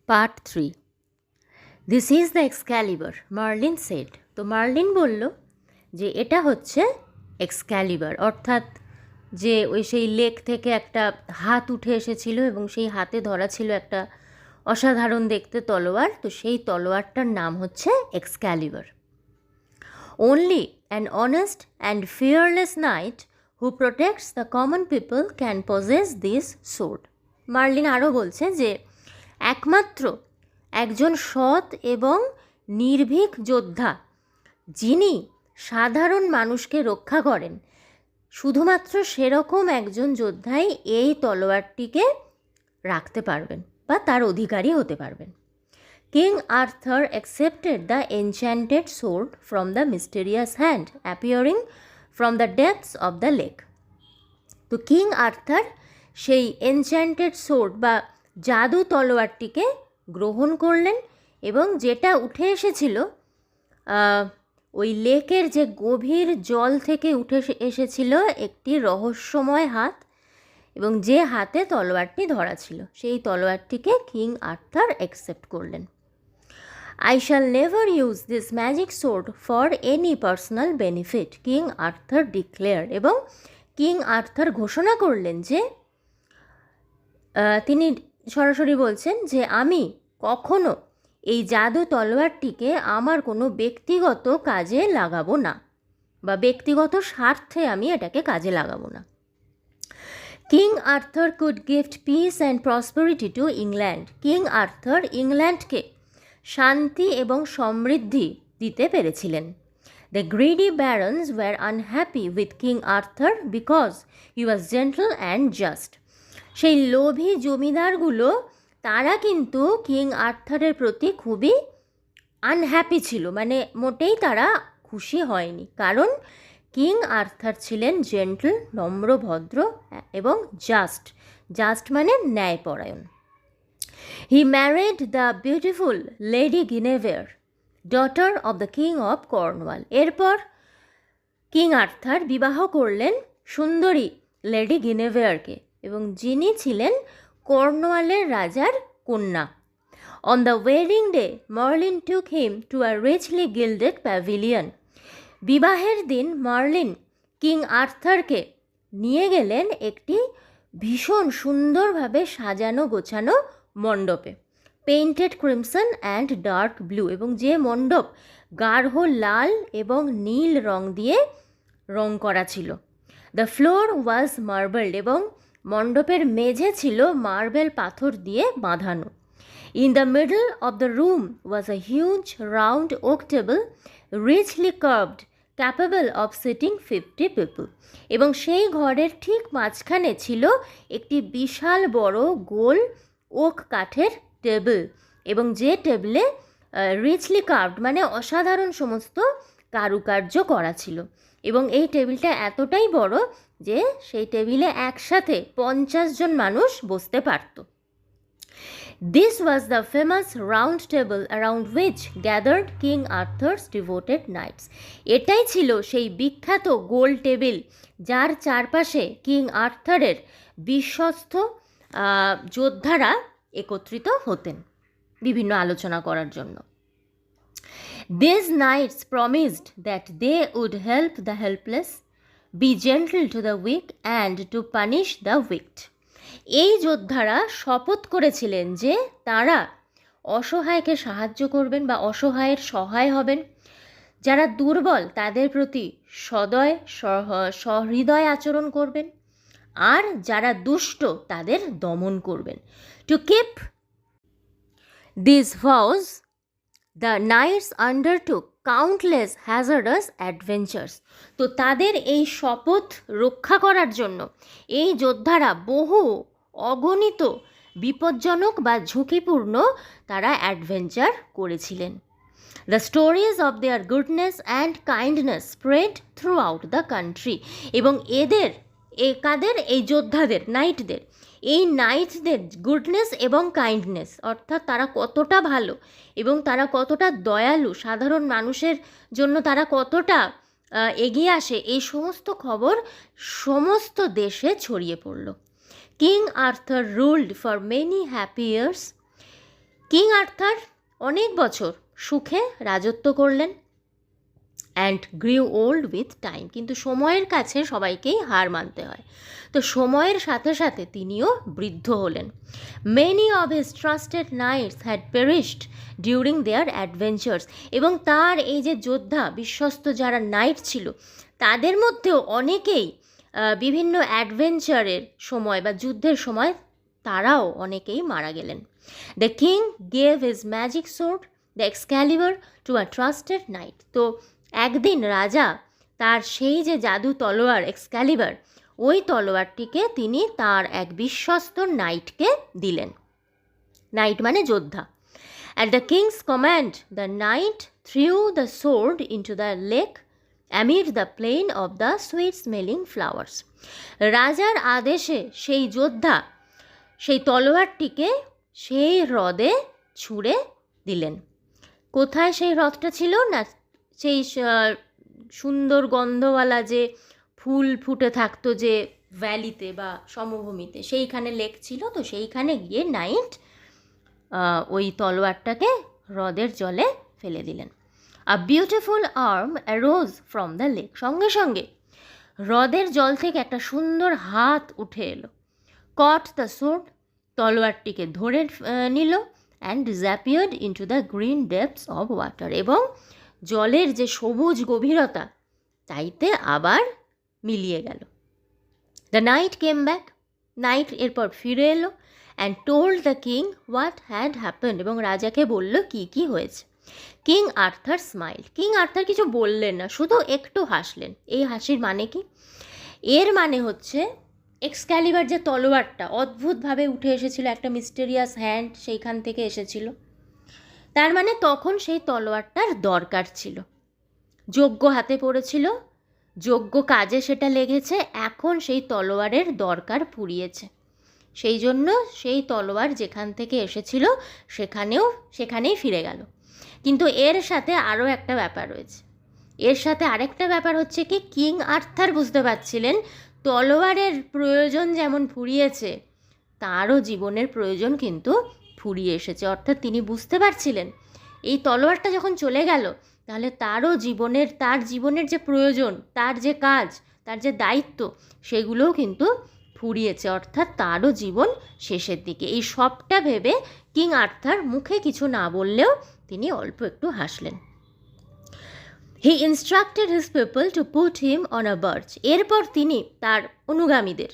Part 3। This is the Excalibur, Merlin said. তো Merlin বলল যে এটা হচ্ছে এক্সক্যালিবার, অর্থাৎ যে ওই সেই লেক থেকে একটা হাত উঠে এসেছিল এবং সেই হাতে ধরা ছিল একটা অসাধারণ দেখতে তলোয়ার। তো সেই তলোয়ারটার নাম হচ্ছে এক্সক্যালিবার। Only an honest and fearless knight who protects the common people can possess this sword. Merlin আরও বলছে যে একমাত্র একজন সৎ এবং নির্ভীক যোদ্ধা, যিনি সাধারণ মানুষকে রক্ষা করেন, শুধুমাত্র সেরকম একজন যোদ্ধাই এই তলোয়ারটিকে রাখতে পারবেন বা তার অধিকারী হতে পারবেন। King Arthur accepted the enchanted sword from the mysterious hand appearing from the depths of the lake. তো কিং আর্থার সেই এনচ্যান্টেড সোর্ড বা জাদু তলোয়ারটিকে গ্রহণ করলেন এবং যেটা উঠে এসেছিল ওই লেকের যে গভীর জল থেকে উঠে এসেছিল একটি রহস্যময় হাত, এবং যে হাতে তলোয়ারটি ধরা ছিল সেই তলোয়ারটিকে কিং আর্থার অ্যাকসেপ্ট করলেন। I shall never use this magic sword for any personal benefit, king Arthur declared. এবং কিং আর্থার ঘোষণা করলেন যে তিনি সরাসরি বলছেন যে আমি কখনো এই জাদু তলোয়ারটিকে আমার কোনো ব্যক্তিগত কাজে লাগাবো না বা ব্যক্তিগত স্বার্থে আমি এটাকে কাজে লাগাবো না। King Arthur could gift peace and prosperity to England. King Arthur ইংল্যান্ডকে শান্তি এবং সমৃদ্ধি দিতে পেরেছিলেন। The greedy barons were unhappy with King Arthur because he was gentle and just. সেই লোভী জমিদারগুলো তারা কিন্তু কিং আর্থারের প্রতি খুবই আনহ্যাপি ছিল, মানে মোটেই তারা খুশি হয়নি, কারণ কিং আর্থার ছিলেন জেন্টল, নম্র, ভদ্র এবং জাস্ট মানে ন্যায়পরায়ণ। He married the beautiful Lady Guinevere, daughter of the King of Cornwall. এরপর কিং আর্থার বিবাহ করলেন সুন্দরী লেডি গিনেভেয়ারকে, এবং যিনি ছিলেন কর্নওয়ালের রাজার কন্যা। On the wedding day, Merlin took him to a richly gilded pavilion. বিবাহের দিন মার্লিন কিং আর্থারকে নিয়ে গেলেন একটি ভীষণ সুন্দরভাবে সাজানো গোছানো মণ্ডপে, painted crimson and dark blue, এবং যে মণ্ডপ গাঢ় লাল এবং নীল রং দিয়ে রং করা ছিল। দ্য ফ্লোর ওয়াজ মার্বেলড, এবং মণ্ডপের মেঝে ছিল মার্বেল পাথর দিয়ে বাঁধানো। In the middle of the room was a huge round oak table richly carved, capable of seating 50 people, এবং সেই ঘরের ঠিক মাঝখানে ছিল একটি বিশাল বড় গোল ওক কাঠের টেবিল, এবং যে টেবিলে রিচলি কার্ভড মানে অসাধারণ সমস্ত কারুকার্য করা ছিল, এবং এই টেবিলটা এতটাই বড় যে সেই টেবিলে একসাথে 50 জন মানুষ বসতে পারত। This was the famous round table around which gathered King Arthur's devoted knights. এটাই ছিল সেই বিখ্যাত গোল টেবিল যার চারপাশে কিং আর্থারের বিশ্বস্ত যোদ্ধারা একত্রিত হতেন বিভিন্ন আলোচনা করার জন্য। These knights promised that they would help the helpless, be gentle to the weak and to punish the wicked. এই যোদ্ধারা শপথ করেছিলেন যে তারা অসহায়কে সাহায্য করবেন বা অসহায়ের সহায় হবেন, যারা দুর্বল তাদের প্রতি সহৃদয় আচরণ করবেন, আর যারা দুষ্ট তাদের দমন করবেন। To keep this vows, the knights undertook countless hazardous adventures. তো তাদের এই শপথ রক্ষা করার জন্য এই যোদ্ধারা বহু অগণিত বিপজ্জনক বা ঝুঁকিপূর্ণ তারা অ্যাডভেঞ্চার করেছিলেন। The stories of their goodness and kindness spread through out the country, এবং কাদের এই যোদ্ধাদের নাইটদের এই নাইটদের গুডনেস এবং কাইন্ডনেস, অর্থাৎ তারা কতটা ভালো এবং তারা কতটা দয়ালু, সাধারণ মানুষের জন্য তারা কতটা এগিয়ে আসে, এই সমস্ত খবর সমস্ত দেশে ছড়িয়ে পড়ল। King Arthur ruled for many happy years. King Arthur অনেক বছর সুখে রাজত্ব করলেন। অ্যান্ড গ্রিউ ওল্ড উইথ টাইম, কিন্তু সময়ের কাছে সবাইকেই হার মানতে হয়, তো সময়ের সাথে সাথে তিনিও বৃদ্ধ হলেন। Many of his trusted knights had perished during their adventures, এবং তার এই যে যোদ্ধা বিশ্বস্ত যারা নাইট ছিল তাদের মধ্যেও অনেকেই বিভিন্ন অ্যাডভেঞ্চারের সময় বা যুদ্ধের সময় তারাও অনেকেই মারা গেলেন। The king gave his magic sword the Excalibur to a trusted knight, তো একদিন রাজা তার সেই যে জাদু তলোয়ার এক্সক্যালিবার, ওই তলোয়ারটিকে তিনি তার এক বিশ্বস্ত নাইটকে দিলেন। নাইট মানে যোদ্ধা। At the king's command the knight threw the sword into the lake amid the plain of the sweet smelling flowers. রাজার আদেশে সেই যোদ্ধা সেই তলোয়ারটিকে সেই হ্রদে ছুঁড়ে দিলেন। কোথায় সেই হ্রদটা ছিল? না সেই সুন্দর গন্ধওয়ালা যে ফুল ফুটে থাকতো যে ভ্যালিতে বা সমভূমিতে, সেইখানে লেক ছিল, তো সেইখানে গিয়ে নাইট ওই তলোয়ারটাকে হ্রদের জলে ফেলে দিলেন। A beautiful arm arose from the lake, সঙ্গে সঙ্গে হ্রদের জল থেকে একটা সুন্দর হাত উঠে এলো। কট দ্য সোর্ড, তলোয়ারটিকে ধরে নিল। And disappeared into the green depths of water, এবং জলের যে সবুজ গভীরতা চাইতে আবার মিলিয়ে গেল। The knight came back, knight এরপর ফিরে এলো। And told the king what had happened, এবং রাজাকে বলল কি কি হয়েছে। King Arthur smile, king Arthur কিছু বললেন না, শুধু একটু হাসলেন। এই হাসির মানে কি? এর মানে হচ্ছে এক্সক্যালিবার যে তলোয়ারটা অদ্ভুতভাবে উঠে এসেছিল, একটা মিস্টেরিয়াস হ্যান্ড সেইখান থেকে এসেছিল, তার মানে তখন সেই তলোয়ারটার দরকার ছিল, যোগ্য হাতে পড়েছিল, যোগ্য কাজে সেটা লেগেছে, এখন সেই তলোয়ারের দরকার ফুরিয়েছে, সেই জন্য সেই তলোয়ার যেখান থেকে এসেছিল সেখানেই ফিরে গেল। কিন্তু এর সাথে আরও একটা ব্যাপার রয়েছে, এর সাথে আরেকটা ব্যাপার হচ্ছে কি, কিং আর্থার বুঝতে পারছিলেন তলোয়ারের প্রয়োজন যেমন ফুরিয়েছে, তারও জীবনের প্রয়োজন কিন্তু ফুরিয়ে এসেছে। অর্থাৎ তিনি বুঝতে পারছিলেন এই তলোয়ারটা যখন চলে গেল, তাহলে তার জীবনের যে প্রয়োজন, তার যে কাজ, তার যে দায়িত্ব, সেগুলোও কিন্তু ফুরিয়েছে, অর্থাৎ তারও জীবন শেষের দিকে। এই সবটা ভেবে কিং আর্থার মুখে কিছু না বললেও তিনি অল্প একটু হাসলেন। He instructed his people to put him on a barge, এরপর তিনি তার অনুগামীদের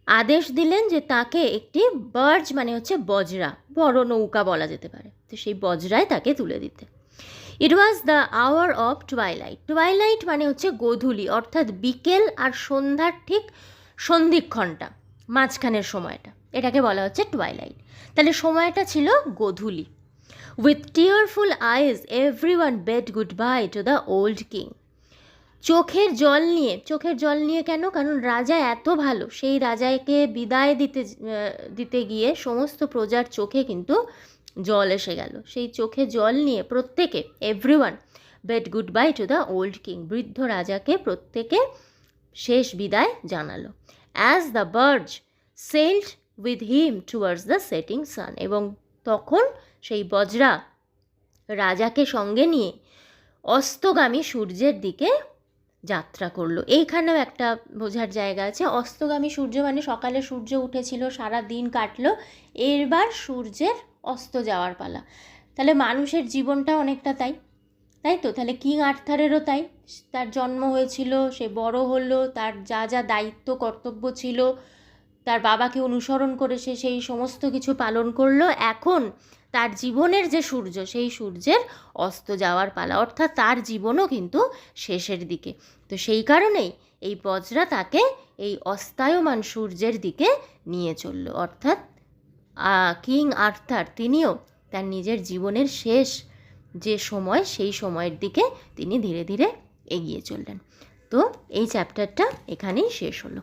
আদেশ দিলেন যে তাকে একটি বার্জ মানে হচ্ছে বজরা, বড় নৌকা বলা যেতে পারে, তো সেই বজরায় তাকে তুলে দিতে। It was the hour of twilight, twilight মানে হচ্ছে গোধূলি, অর্থাৎ বিকেল আর সন্ধ্যার ঠিক সন্ধিক্ষণটা, মাঝখানের সময়টা, এটাকে বলা হচ্ছে টুয়াইলাইট, তাহলে সময়টা ছিল গোধূলি। With tearful eyes everyone bade goodbye to the old king, চোখের জল নিয়ে কেন? কারণ রাজা এত ভালো, সেই রাজাকে বিদায় দিতে গিয়ে সমস্ত প্রজার চোখে কিন্তু জল এসে গেল। সেই চোখে জল নিয়ে প্রত্যেকে, everyone bade goodbye to the old king, বৃদ্ধ রাজাকে প্রত্যেকে শেষ বিদায় জানালো। As the barge sailed with him towards the setting সান, এবং তখন সেই বজরা রাজাকে সঙ্গে নিয়ে অস্তগামী সূর্যের দিকে যাত্রা করলো। এইখানেও একটা বোঝার জায়গা আছে, অস্তগামী সূর্য মানে সকালে সূর্য উঠেছিল, সারা দিন কাটলো, এরবার সূর্যের অস্ত যাওয়ার পালা। তাহলে মানুষের জীবনটা অনেকটা তাই তো, তাহলে কিং আর্থারেরও তাই, তার জন্ম হয়েছিল, সে বড় হলো, তার যা যা দায়িত্ব কর্তব্য ছিল, তার বাবাকে অনুসরণ করে সে সেই সমস্ত কিছু পালন করলো, এখন তার জীবনের যে সূর্য, সেই সূর্যের অস্ত যাওয়ার পালা, অর্থাৎ তার জীবনও কিন্তু শেষের দিকে। তো সেই কারণেই এই বজরা তাকে এই অস্তায়মান সূর্যের দিকে নিয়ে চলল, অর্থাৎ কিং আর্থার তিনিও তার নিজের জীবনের শেষ যে সময়, সেই সময়ের দিকে তিনি ধীরে ধীরে এগিয়ে চললেন। তো এই চ্যাপ্টারটা এখানেই শেষ হলো।